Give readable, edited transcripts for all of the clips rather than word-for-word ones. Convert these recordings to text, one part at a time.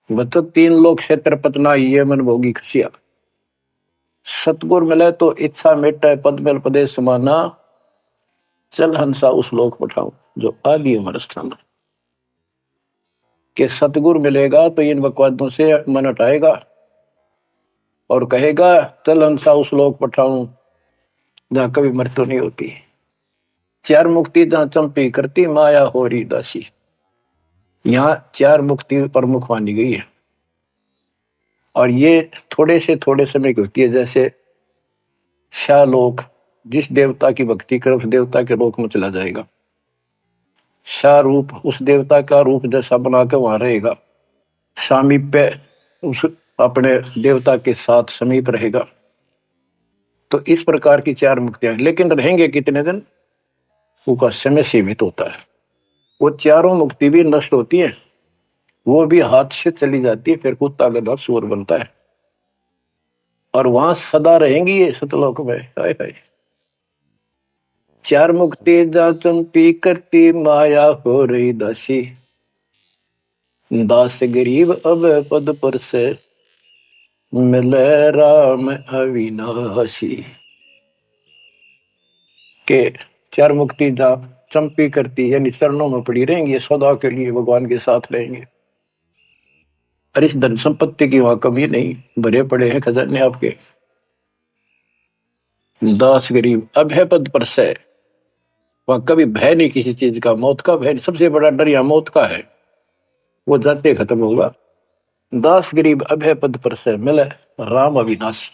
बच्चों तीन लोग क्षेत्र पतना ये मन भोगी खसिया। सतगुर मिले तो इच्छा मिटे पद मिल पदेश समाना। चल हंसा उस लोक पठाऊं जो आदि अमर स्थान। के सतगुर मिलेगा तो इन बकवादों से मन हटाएगा और कहेगा चल हंसा उस लोक पठाऊं जहां कभी मृत्यु नहीं होती। चार मुक्ति जहां चंपी करती माया हो रही दासी। यहाँ चार मुक्ति प्रमुख मानी गई है और ये थोड़े से थोड़े समय की होती है। जैसे शालोक, जिस देवता की भक्ति करे उस देवता के लोक में चला जाएगा। शारूप, उस देवता का रूप जैसा बना के वहां रहेगा। सामीप्य, उस अपने देवता के साथ समीप रहेगा। तो इस प्रकार की चार मुक्तियां, लेकिन रहेंगे कितने दिन, उसका समय सीमित होता है। वो चारों मुक्ति भी नष्ट होती है, वो भी हाथ से चली जाती है, फिर कुत्ता गधा सुअर बनता है और वहां सदा रहेंगी ये सतलोक में। हाय हाय। चार मुक्ति जा चंपी करती माया हो रही दासी। दास गरीब अब पद पर से मिले राम अविनाशी। के चार मुक्ति जा चंपी करती यानी चरणों में पड़ी रहेंगी, सदा के लिए भगवान के साथ रहेंगे। और इस धन संपत्ति की वहां कमी नहीं, भरे पड़े हैं खजाने आपके। दास गरीब अब है पद पर से, वहां कभी भय नहीं किसी चीज का, मौत का भय नहीं। सबसे बड़ा डर यहां मौत का है, वो जाते खत्म होगा। दास गरीब अब है पद पर से मिले राम अविनाशी।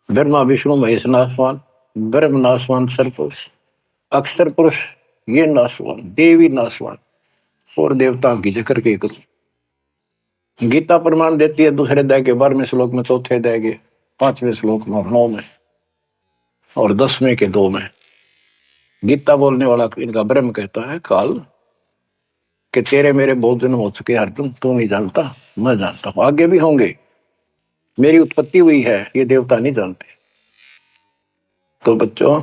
ब्रह्मा विष्णु महेश नासवान, ब्रह्म नासवान सरपुरुष, अक्षर पुरुष ये नासवान, देवी नासवान और देवताओं की जिक्र के करूं। गीता प्रमाण देती है दूसरे अध्याय के 12वें श्लोक में, चौथे अध्याय के 5वें श्लोक में, 9 में और 10वें के 2 में। गीता बोलने वाला इनका ब्रह्म कहता है काल कि तेरे मेरे बहुत जन्म हो चुके अर्जुन, तू नहीं जानता, मैं जानता हूं, आगे भी होंगे। मेरी उत्पत्ति हुई है, ये देवता नहीं जानते। तो बच्चों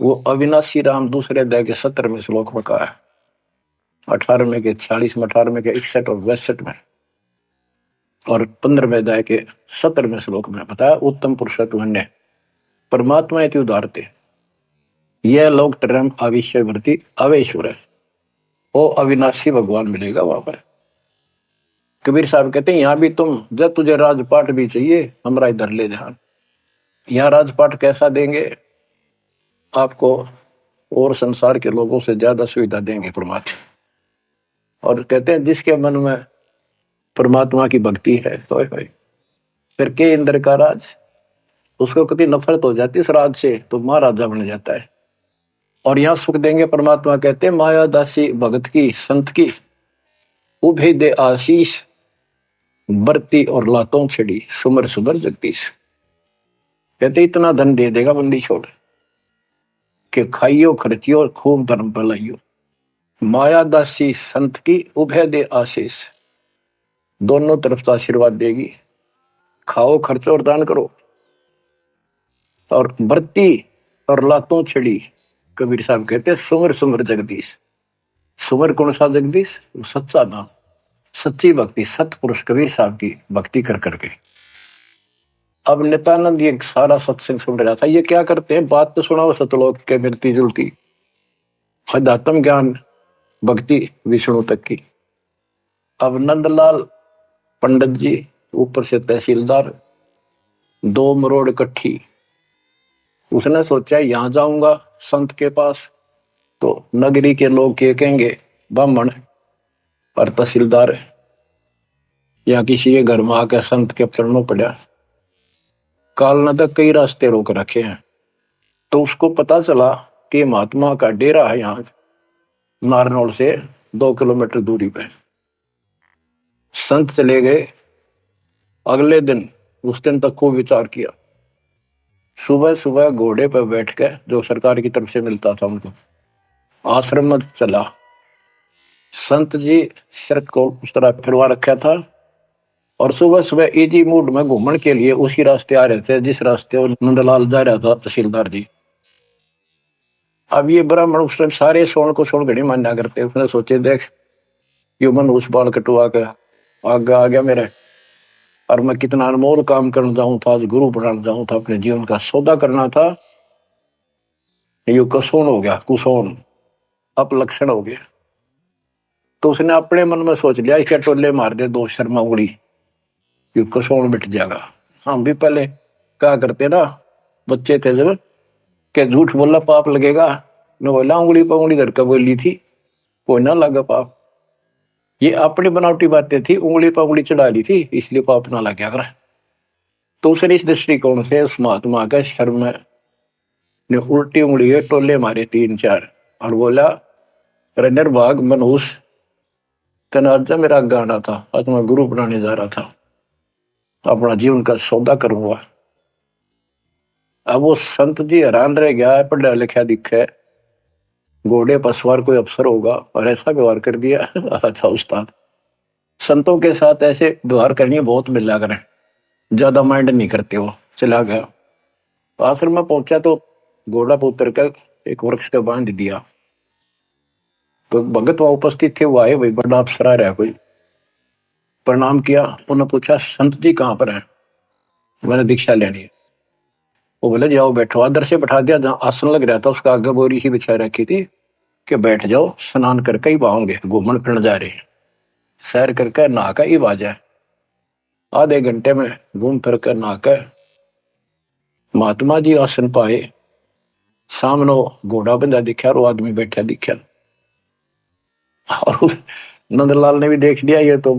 वो अविनाशी राम दूसरे अध्याय के 17वें श्लोक में कहा है, 18वें के 46 में, 18वें के 61 और 62 में और 15वें अध्याय के 17वें श्लोक में बताया। उत्तम पुरुष तुमने परमात्मा इति उदारते यह लोक तरम अविश्य वृत्ति अवेश्वर है। वो अविनाशी भगवान मिलेगा वहां पर। कबीर साहब कहते हैं यहां भी तुम जब तुझे राजपाट भी चाहिए हमारा इधर ले ध्यान। यहाँ राजपाट कैसा देंगे आपको, और संसार के लोगों से ज्यादा सुविधा देंगे परमात्मा। और कहते हैं जिसके मन में परमात्मा की भक्ति है तो फिर के इंद्र का राज, उसको कभी नफरत हो जाती है उस राज से तो महाराजा बन जाता है। और यहाँ सुख देंगे परमात्मा, कहते हैं माया दासी भगत की संत की उभे दे आशीष बरती और लातों छिड़ी सुमर सुमर जगदीश। कहते इतना धन दे देगा बंदी छोड़ के खाइयो खर्चियो और खूब धर्म फैलाइयो। माया दासी संत की उभय दे आशीष, दोनों तरफ से आशीर्वाद देगी। खाओ खर्चो और दान करो। और बरती और लातों छिड़ी, कबीर साहब कहते सुमर सुमर जगदीश। सुमर कौन सा जगदीश, सच्चा नाम, सच्ची भक्ति, सतपुरुष कबीर साहब की भक्ति कर करके। अब नित्यानंद ये सारा सत्संग सुन रहा था, ये क्या करते हैं, बात तो सुना सतलोक के मिलती जुलती, अध्यात्म ज्ञान भक्ति विष्णु तक की। अब नंदलाल पंडित जी ऊपर से तहसीलदार, 2 मरोड़ इकट्ठी। उसने सोचा यहां जाऊंगा संत के पास तो नगरी के लोग क्या कहेंगे, ब्राह्मण और तहसीलदार या किसी के घर में आकर संत के चरणों पड़ा। काल ने तक कई रास्ते रोक रखे हैं। तो उसको पता चला कि महात्मा का डेरा है यहाँ नारनौल से 2 किलोमीटर दूरी पे। संत चले गए। अगले दिन, उस दिन तक खूब विचार किया। सुबह सुबह घोड़े पर बैठ के, जो सरकार की तरफ से मिलता था उनको, आश्रम में चला। संत जी शरत को उस तरह फिरवा रखा था और सुबह सुबह इजी मूड में घूमने के लिए उसी रास्ते आ रहे थे जिस रास्ते नंदलाल जा रहा था तहसीलदार जी। अब ये ब्राह्मण उस टाइम सारे सोन को सोन घड़ी मान्या करते। उसने सोचे देख यो मन उस बाल कटवा के आगे आ गया मेरे, और मैं कितना अनमोल काम करना चाहूँ था, आज गुरु बनाना चाहूँ था, अपने जीवन का सौदा करना था, यो कसोन हो गया, कुसोन अपलक्षण हो गया। तो उसने अपने मन में सोच लिया इसके टोले मार दे दो शर्मा उंगली, यो कसोन मिट जाएगा। हम भी पहले क्या करते ना, बच्चे थे जब, के झूठ बोला पाप लगेगा, न बोला उंगली पर उंगली धर कर बोली थी, कोई ना लगा पाप। ये अपनी बनावटी बातें थी, उंगली पर उंगली चढ़ा ली थी, इसलिए पाप ना लग गया कर। तो उसने इस दृष्टिकोण से उस महात्मा का शर्म ने उल्टी उंगली के टोले मारे 3-4 और बोला, रनर भाग मनहूस तनाजा मेरा गाना था, आज मैं गुरु बनाने जा रहा था, अपना जीवन का सौदा करूंगा। अब वो संत जी हैरान रह गया, पढ़ा लिखा दिखे, घोड़े पर सवार कोई अफसर होगा और ऐसा व्यवहार कर दिया। अच्छा उस्ताद, संतों के साथ ऐसे व्यवहार करनी बहुत मिला करें, ज्यादा माइंड नहीं करते। वो चला गया, आश्रम में पहुंचा तो घोड़ा पर उतर कर एक वृक्ष को बांध दिया। तो भगत वहां उपस्थित थे, वो आए, भाई बड़ा अफसर आ रहा है कोई, प्रणाम किया। उन्होंने पूछा संत जी कहाँ पर है, मैंने दीक्षा लेनी है। वो बोले जाओ बैठो, आदर से बैठा दिया, जहाँ आसन लग रहा था उसका आगे बोरी सी बिछा रखी थी कि बैठ जाओ, स्नान करके ही पाओगे, घूमन फिरन जा रहे, सैर करके नहा कर ही बाजा। आधे घंटे में घूम फिर कर नहा कर महात्मा जी आसन पाए, सामने घोड़ा बंधा दिखा और वो आदमी बैठा दिखा। और नंदलाल ने भी देख लिया ये तो